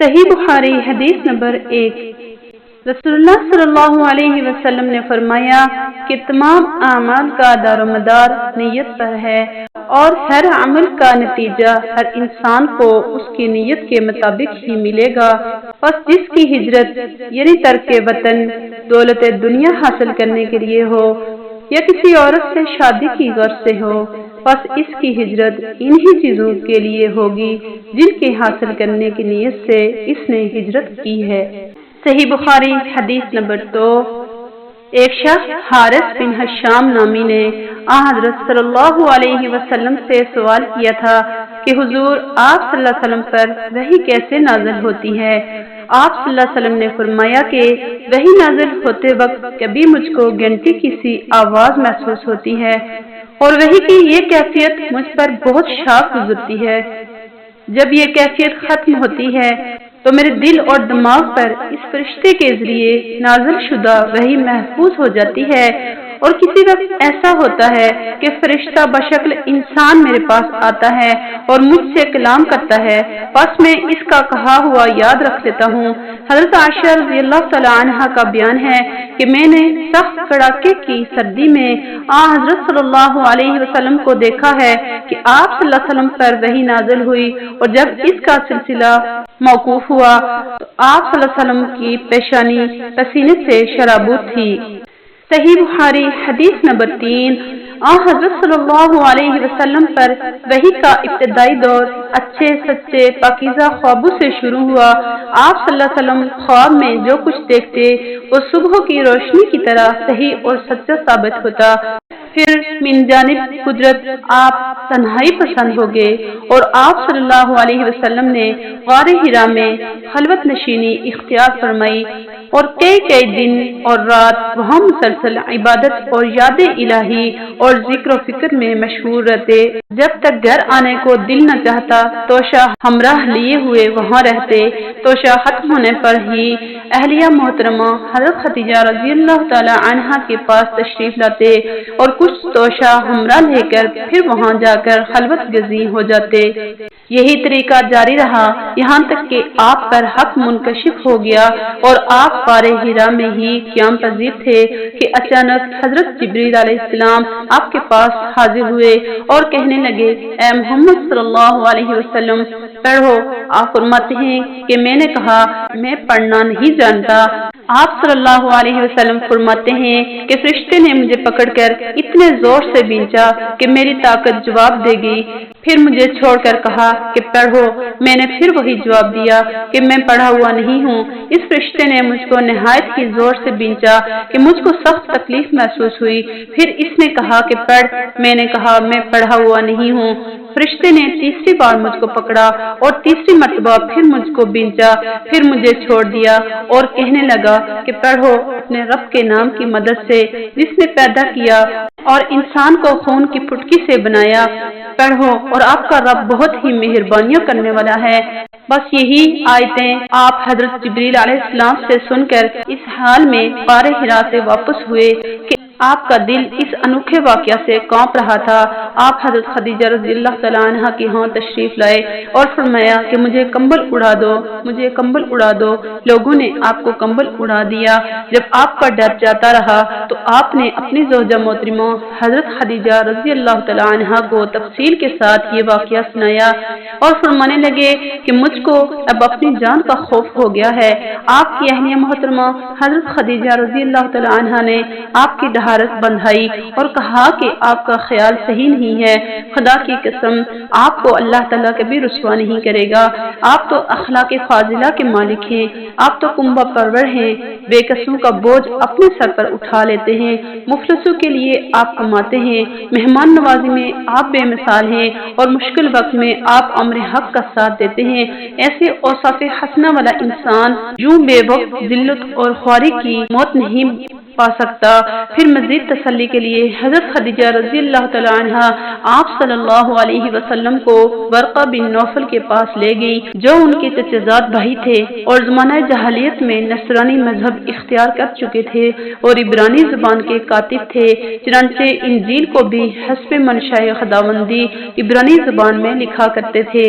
صحیح بخاری حدیث نمبر 1۔ رسول صلی اللہ علیہ وسلم نے فرمایا کہ تمام اعمال کا دار و مدار نیت پر ہے، اور ہر عمل کا نتیجہ ہر انسان کو اس کی نیت کے مطابق ہی ملے گا۔ بس جس کی ہجرت یعنی ترک وطن دولت دنیا حاصل کرنے کے لیے ہو یا کسی عورت سے شادی کی غرض سے ہو، بس اس کی ہجرت انہی چیزوں کے لیے ہوگی جن کے حاصل کرنے کی نیت سے اس نے ہجرت کی ہے۔ صحیح بخاری حدیث نمبر 2۔ ایک شخص حارث بن حشام نامی نے حضرت صلی اللہ علیہ وسلم سے سوال کیا تھا کہ حضور، آپ صلی اللہ علیہ وسلم پر وحی کیسے نازل ہوتی ہے؟ آپ صلی اللہ علیہ وسلم نے فرمایا کہ وحی نازل ہوتے وقت کبھی مجھ کو گھنٹی کی سی آواز محسوس ہوتی ہے، اور وحی کی یہ کیفیت مجھ پر بہت شاق گزرتی ہے۔ جب یہ کیفیت ختم ہوتی ہے تو میرے دل اور دماغ پر اس فرشتے کے ذریعے نازل شدہ وحی محفوظ ہو جاتی ہے، اور کسی وقت ایسا ہوتا ہے کہ فرشتہ بشکل انسان میرے پاس آتا ہے اور مجھ سے کلام کرتا ہے، بس میں اس کا کہا ہوا یاد رکھ لیتا ہوں۔ حضرت عائشہ رضی اللہ تعالی عنہا کا بیان ہے کہ میں نے سخت کڑاکے کی سردی میں حضرت صلی اللہ علیہ وسلم کو دیکھا ہے کہ آپ صلی اللہ علیہ وسلم پر وحی نازل ہوئی، اور جب اس کا سلسلہ موقوف ہوا تو آپ صلی اللہ علیہ وسلم کی پیشانی پسینے سے شرابور تھی۔ صحیح بخاری حدیث نمبر 3۔ حضرت صلی اللہ علیہ وسلم پر وحی کا ابتدائی دور اچھے سچے پاکیزہ خوابوں سے شروع ہوا۔ آپ صلی اللہ علیہ وسلم خواب میں جو کچھ دیکھتے وہ صبح کی روشنی کی طرح صحیح اور سچا ثابت ہوتا۔ پھر من جانب قدرت آپ تنہائی پسند ہو گئے، اور آپ صلی اللہ علیہ وسلم نے غار حرا میں خلوت نشینی اختیار فرمائی، اور کئی دن اور رات وہاں مسلسل عبادت اور یاد الہی اور ذکر و فکر میں مشغول رہتے۔ جب تک گھر آنے کو دل نہ چاہتا توشہ ہمراہ لیے ہوئے وہاں رہتے۔ توشہ ختم ہونے پر ہی اہلیہ محترمہ حضرت خدیجہ رضی اللہ تعالی عنہا کے پاس تشریف لاتے، اور کچھ توشہ ہمراہ لے کر پھر وہاں جا کر خلوت گزین ہو جاتے۔ یہی طریقہ جاری رہا یہاں تک کہ آپ پر حق منکشف ہو گیا، اور آپ غار حرا میں ہی قیام پذیر تھے کہ اچانک حضرت جبریل علیہ السلام آپ کے پاس حاضر ہوئے اور کہنے لگے، اے محمد صلی اللہ علیہ وسلم پڑھو۔ آپ فرماتے ہیں کہ میں نے کہا میں پڑھنا نہیں جانتا۔ آپ صلی اللہ علیہ وسلم فرماتے ہیں کہ فرشتے نے مجھے پکڑ کر اتنے زور سے بینچا کہ میری طاقت جواب دے گئی، پھر مجھے چھوڑ کر کہا کہ پڑھو۔ میں نے پھر وہی جواب دیا کہ میں پڑھا ہوا نہیں ہوں۔ اس فرشتے نے مجھ کو نہایت ہی زور سے بینچا کہ مجھ کو سخت تکلیف محسوس ہوئی، پھر اس نے کہا کہ پڑھ۔ میں نے کہا میں پڑھا ہوا نہیں ہوں۔ فرشتے نے تیسری بار مجھ کو پکڑا اور تیسری مرتبہ پھر مجھ کو بینچا، پھر مجھے چھوڑ دیا اور کہنے لگا کہ پڑھو اپنے رب کے نام کی مدد سے جس نے پیدا کیا اور انسان کو خون کی پھٹکی سے بنایا، پڑھو اور آپ کا رب بہت ہی مہربانیاں کرنے والا ہے۔ بس یہی آیتیں آپ حضرت جبریل علیہ السلام سے سن کر اس حال میں غار حرا سے واپس ہوئے کہ آپ کا دل اس انوکھے واقعہ سے کانپ رہا تھا۔ آپ حضرت خدیجہ رضی اللہ تعالی عنہا کے ہاں تشریف لائے اور فرمایا کہ مجھے کمبل اڑا دو، مجھے کمبل اڑا دو۔ لوگوں نے آپ کو کمبل اڑا دیا۔ جب آپ کا ڈر جاتا رہا تو آپ نے اپنی زوجہ محترمہ حضرت خدیجہ رضی اللہ تعالی عنہا کو تفصیل کے ساتھ یہ واقعہ سنایا اور فرمانے لگے کہ مجھ کو اب اپنی جان کا خوف ہو گیا ہے۔ آپ کی اہلیہ محترمہ حضرت خدیجہ رضی اللہ تعالی عنہا نے آپ کی ڈھارس بندھائی اور کہا کہ آپ کا خیال صحیح نہیں ہے، خدا کی قسم آپ کو اللہ تعالیٰ کبھی رسوا نہیں کرے گا۔ آپ تو اخلاق فاضلہ کے مالک ہیں، آپ تو کنبہ پرور ہیں، بے قصوں کا بوجھ اپنے سر پر اٹھا لیتے ہیں، مفلسوں کے لیے آپ کماتے ہیں، مہمان نوازی میں آپ بے مثال ہیں، اور مشکل وقت میں آپ امر حق کا ساتھ دیتے ہیں۔ ایسے اوصاف حسنہ والا انسان یوں بے وقت ذلت اور خواری کی موت نہیں پا سکتا۔ پھر مزید تسلی کے لیے حضرت خدیجہ رضی اللہ تعالی عنہا آپ صلی اللہ علیہ وسلم کو ورقہ بن نوفل کے پاس لے گئی جو ان کے چچزاد بھائی تھے اور زمانہ جاہلیت میں نصرانی مذہب اختیار کر چکے تھے اور عبرانی زبان کے کاتب تھے، چنانچہ انجیل کو بھی حسب منشاء خداوندی عبرانی زبان میں لکھا کرتے تھے۔